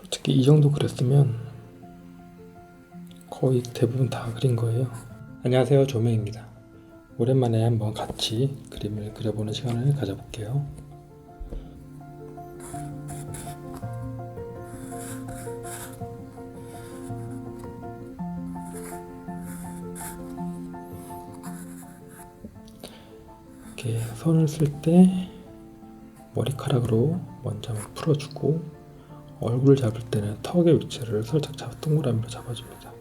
솔직히 이 정도 그렸으면 거의 대부분 다 그린 거예요. 안녕하세요, 조명입니다. 오랜만에 한번 같이 그림을 그려보는 시간을 가져볼게요. 이렇게 선을 쓸 때 머리카락으로 먼저 한번 풀어주고, 얼굴을 잡을 때는 턱의 위치를 살짝 동그라미로 잡아줍니다.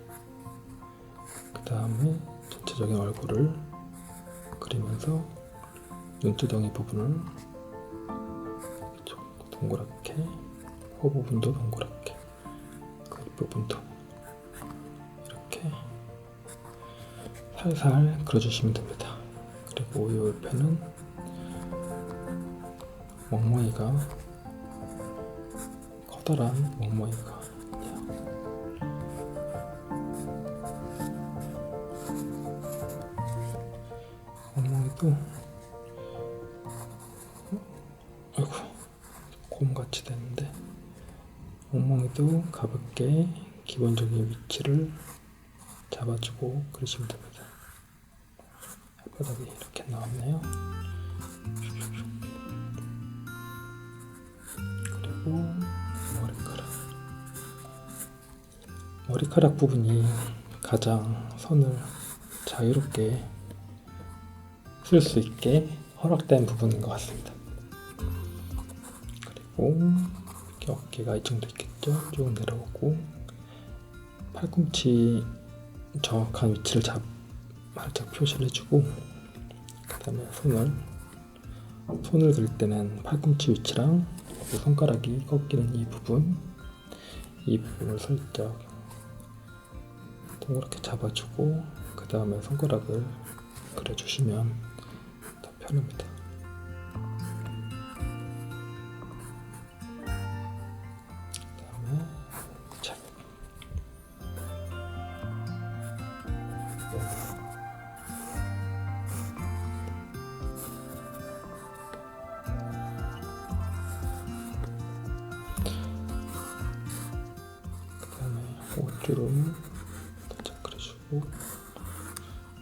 그 다음에 전체적인 얼굴을 그리면서 눈두덩이 부분을 동그랗게, 코 부분도 동그랗게, 그 부분도 이렇게 살살 그려주시면 됩니다. 그리고 이 옆에는 멍멍이가, 커다란 멍멍이가 멍멍이도 아이고 곰같이 됐는데, 멍멍이도 가볍게 기본적인 위치를 잡아주고 그리시면 됩니다. 혓바닥이 이렇게 나왔네요. 그리고 머리카락 부분이 가장 선을 자유롭게 쓸 수 있게 허락된 부분인 것 같습니다. 그리고 이렇게 어깨가 이 정도 있겠죠? 쭉 내려오고, 팔꿈치 정확한 위치를 살짝 표시를 해주고, 그 다음에 손을 들 때는 팔꿈치 위치랑 손가락이 꺾이는 이 부분을 살짝 동그랗게 잡아주고, 그 다음에 손가락을 그려주시면 더 편합니다. 그 다음에 옷주름 살짝 그려주고,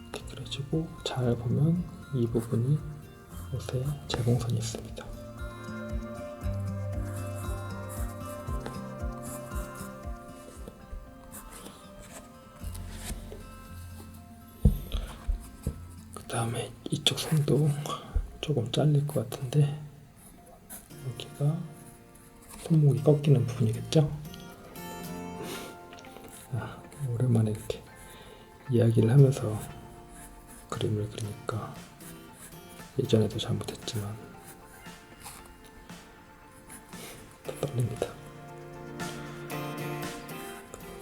이렇게 그려주고, 잘 보면 이 부분이 옷에 재봉선이 있습니다. 그 다음에 이쪽 손도 조금 잘릴 것 같은데, 여기가 손목이 꺾이는 부분이겠죠? 오랜만에 이렇게 이야기를 하면서 그림을 그리니까 예전에도 잘못했지만 더 떨립니다.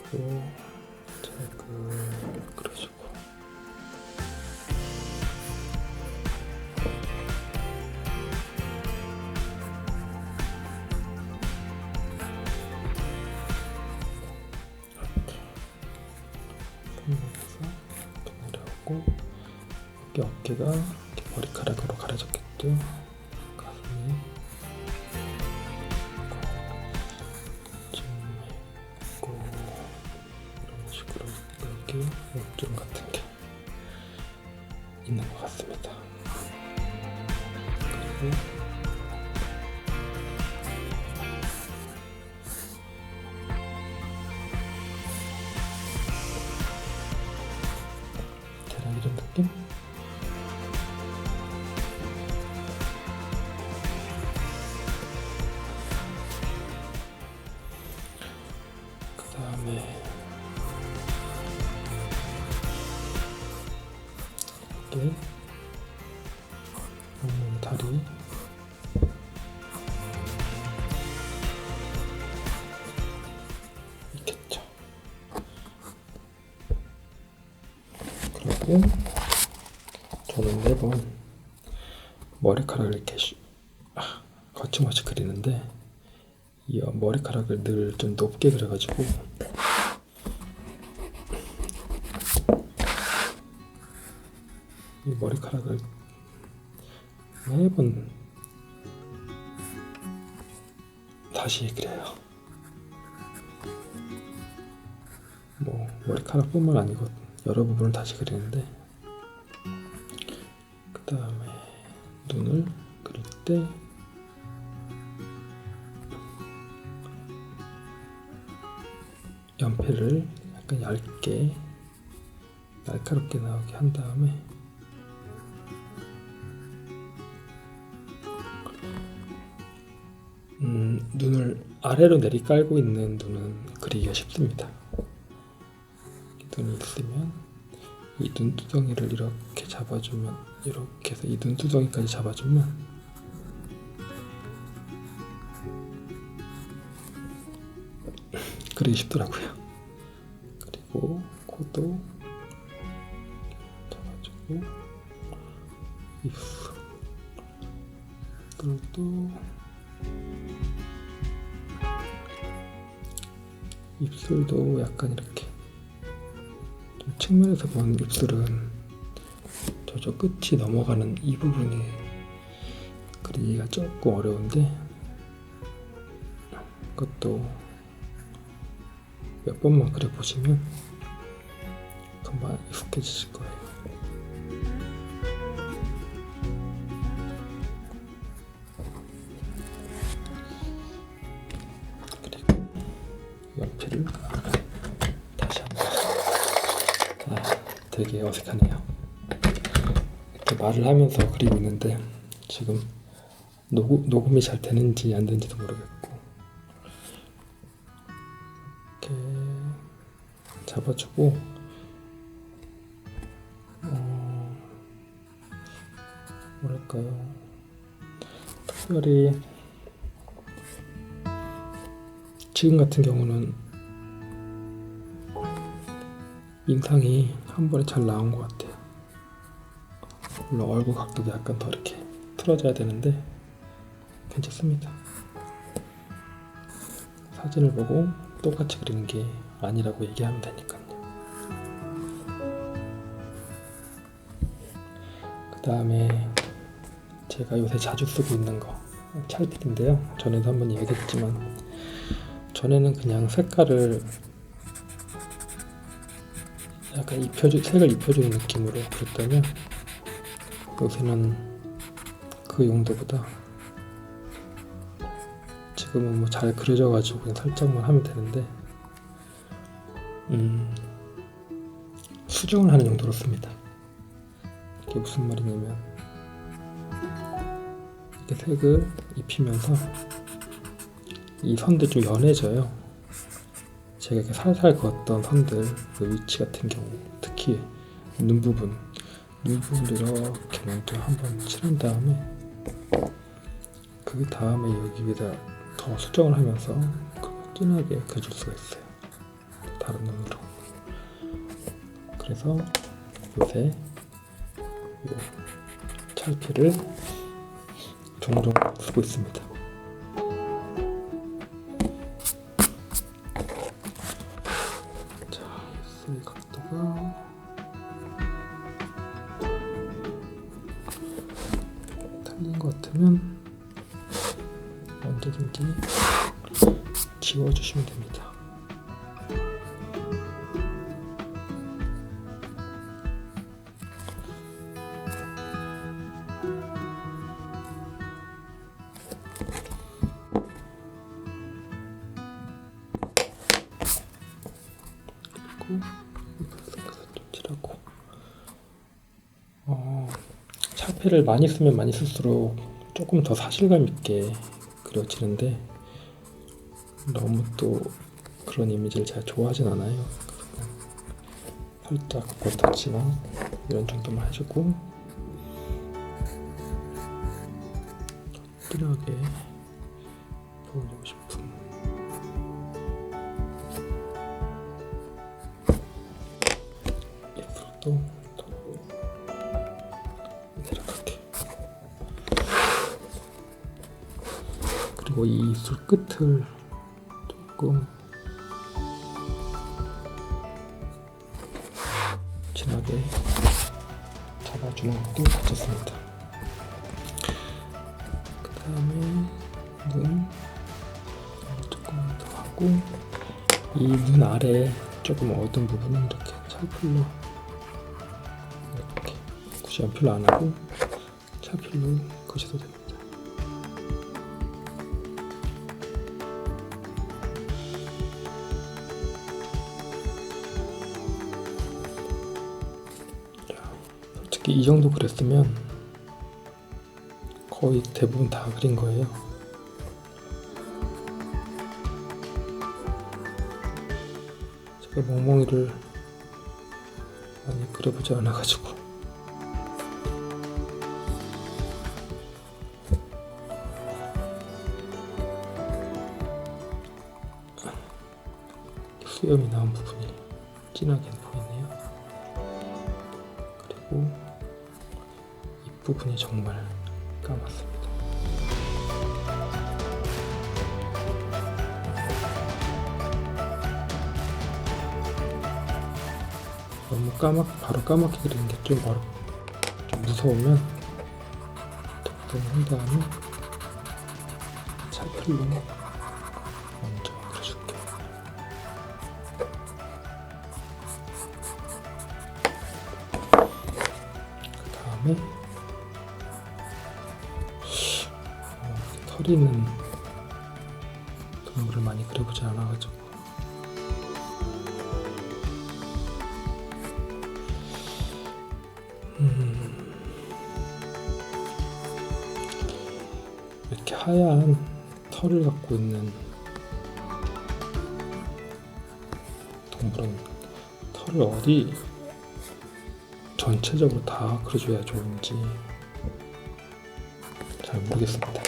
그리고 잘 그려주고, 내려오고, 어깨가 이렇게 머리카락으로 가려졌겠죠. 가슴이 좀 있고, 이런 식으로 여기 옷주름 같은 게 있는 것 같습니다. 그리고 대략 이런 느낌? 그 다음에 이렇게 다리 있겠죠. 그리고 저는 매번 머리카락을 이렇게 거침없이 그리는데, 이 머리카락을 늘 좀 높게 그려가지고 이 머리카락을 매번 다시 그려요. 뭐 머리카락뿐만 아니고 여러 부분을 다시 그리는데, 그 다음에 눈을 그릴 때 연필을 약간 얇게 날카롭게 나오게 한 다음에 눈을 아래로 내리 깔고 있는 눈은 그리기가 쉽습니다. 눈이 있으면 이 눈두덩이를 이렇게 잡아주면, 이렇게 해서 이 눈두덩이까지 잡아주면 그리기 쉽더라고요. 그리고 코도 잡아주고, 입술도 약간 이렇게 좀 측면에서 보는 입술은 저쪽 끝이 넘어가는 이 부분이 그리기가 조금 어려운데, 그것도 몇 번만 그려보시면 금방 익숙해지실 거예요. 그리고 연필을 다시 한번. 되게 어색하네요. 이렇게 말을 하면서 그리고 있는데 지금 녹음이 잘 되는지 안 되는지도 모르겠고, 이렇게 잡아주고, 뭐랄까요, 특별히 지금 같은 경우는 인상이 한 번에 잘 나온 것 같아요. 물론 얼굴 각도도 약간 더 이렇게 틀어져야 되는데 괜찮습니다. 사진을 보고 똑같이 그리는 게 아니라고 얘기하면 되니까요. 그 다음에 제가 요새 자주 쓰고 있는 거 찰필인데요. 전에도 한번 얘기했지만, 전에는 그냥 색깔을 약간 색을 입혀주는 느낌으로 그렸다면, 요새는 그 용도보다 지금은 뭐 잘 그려져가지고 그냥 살짝만 하면 되는데, 수정을 하는 용도로 씁니다. 이게 무슨 말이냐면, 이렇게 색을 입히면서 이 선들 좀 연해져요. 제가 이렇게 살살 그었던 선들 그 위치 같은 경우, 특히 눈 부분을 이렇게 먼저 한번 칠한 다음에, 그 다음에 여기 위에다 더 수정을 하면서 진하게 그려줄 수가 있어요. 다른 눈으로. 그래서 요새 이 찰필을 종종 쓰고 있습니다. 자, 입술 각도가 틀린 것 같으면 언제든지 지워주시면 됩니다. 칠하고, 찰필을 많이 쓰면 많이 쓸수록 조금 더 사실감 있게 그려지는데, 너무 또 그런 이미지를 잘 좋아하진 않아요. 살짝 겉터치나 이런 정도만 해주고, 진하게 보여주고 싶은 입술도 이렇게. 그리고 이 입술 끝을 조금 진하게 잡아주는 것도 괜찮습니다. 그 다음에 눈 조금 더 하고, 이 눈 아래 조금 어두운 부분은 이렇게 찰필로 이렇게 굳이 연필로 안 하고 찰필로 그으셔도 됩니다. 솔직히 이 정도 그렸으면 거의 대부분 다 그린 거예요. 제가 멍멍이를 많이 그려보지 않아가지고 수염이 나온 부분이 진하게 보이네요. 그리고 이 부분이 정말 까맣습니다. 너무 바로 까맣게 그리는 게 좀 무서우면 적당히 한 다음에 찰필로 먼저 그려줄게요. 그 다음에 털이 있는 동물을 많이 그려보지 않아가지고 이렇게 하얀 털을 갖고 있는 동물은 털을 어디 전체적으로 다 그려줘야 좋은지 잘 모르겠습니다.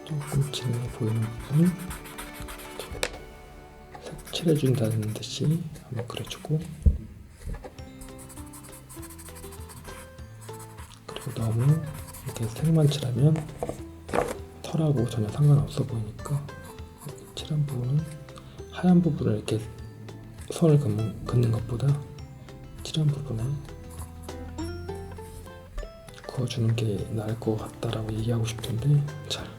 조금 진해 보이는 부분 색칠해준다는 듯이 한번 그려주고, 그리고 너무 이렇게 색만 칠하면 털하고 전혀 상관없어 보이니까 칠한 부분은 하얀 부분을 이렇게 선을 긋는 것보다 칠한 부분에 그어주는 게 나을 것 같다라고 얘기하고 싶은데 잘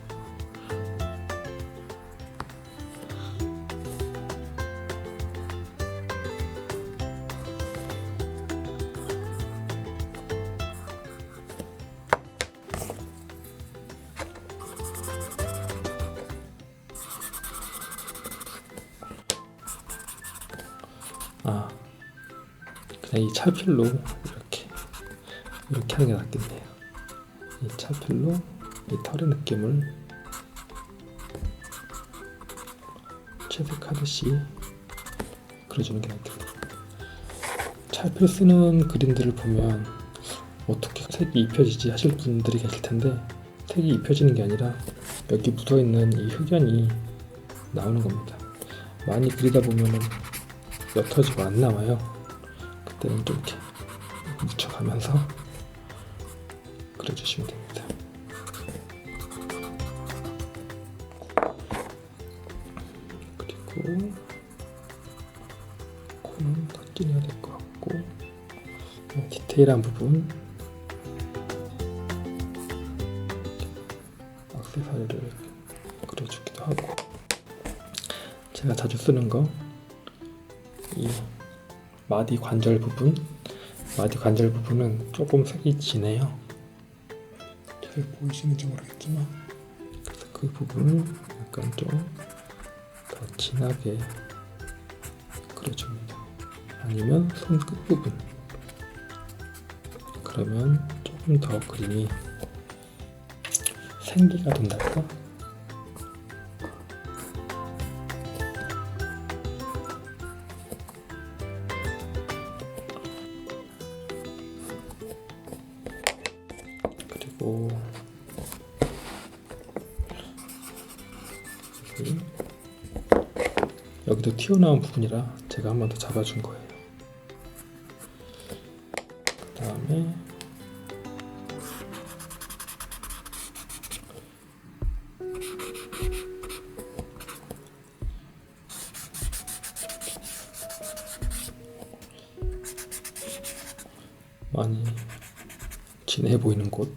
그냥 이 찰필로 이렇게 하는 게 낫겠네요. 이 찰필로 이 털의 느낌을 채색하듯이 그려주는 게 낫겠네요. 찰필 쓰는 그림들을 보면 어떻게 색이 입혀지지 하실 분들이 계실 텐데, 색이 입혀지는 게 아니라 여기 묻어있는 이 흑연이 나오는 겁니다. 많이 그리다 보면은 옅어지고 안 나와요. 그때는 좀 이렇게 묻혀가면서 그려주시면 됩니다. 그리고 코는 더 진해야 될 것 같고, 디테일한 부분 액세서리를 그려주기도 하고, 제가 자주 쓰는 거 이 마디 관절 부분은 조금 색이 진해요. 잘 보이시는지 모르겠지만, 그래서 그 부분을 약간 좀 더 진하게 그려줍니다. 아니면 손 끝부분, 그러면 조금 더 그림이 생기가 된달까? 그리고 여기도 튀어나온 부분이라 제가 한 번 더 잡아준 거예요. 그 다음에 많이 진해 보이는 곳을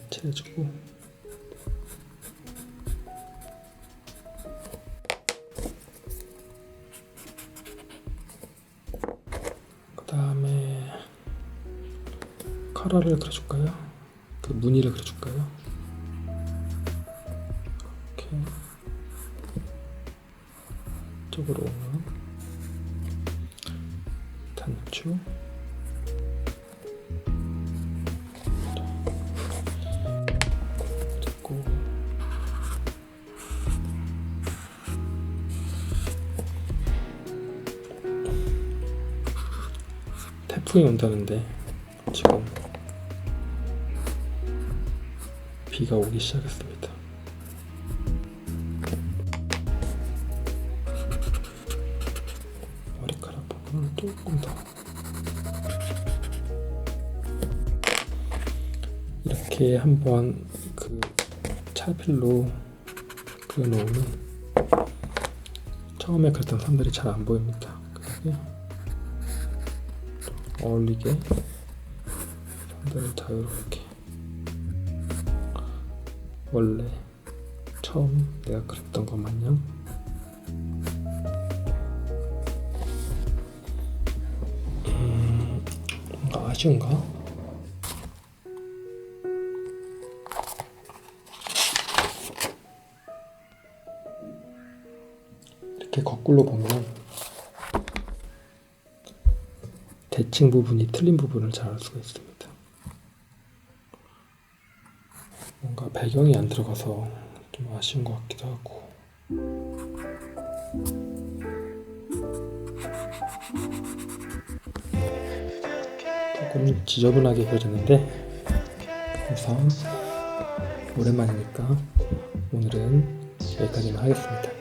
칠해주고, 카라를 그려줄까요? 그 무늬를 그려줄까요? 이렇게 이쪽으로 오면 단추, 그리고 태풍이 온다는데 지금 비가 오기 시작했습니다. 머리카락 부분을 조금 더 이렇게 한번 그 찰필로 그려놓으면 처음에 그렸던 선들이 잘 안 보입니다. 그래서 어울리게 선들을 자유롭게 원래 처음 내가 그렸던 것 마냥 뭔가 아쉬운가? 이렇게 거꾸로 보면 대칭 부분이 틀린 부분을 잘 알 수가 있습니다. 뭔가 배경이 안 들어가서 좀 아쉬운 것 같기도 하고. 조금 지저분하게 그려졌는데 우선 오랜만이니까 오늘은 여기까지만 하겠습니다.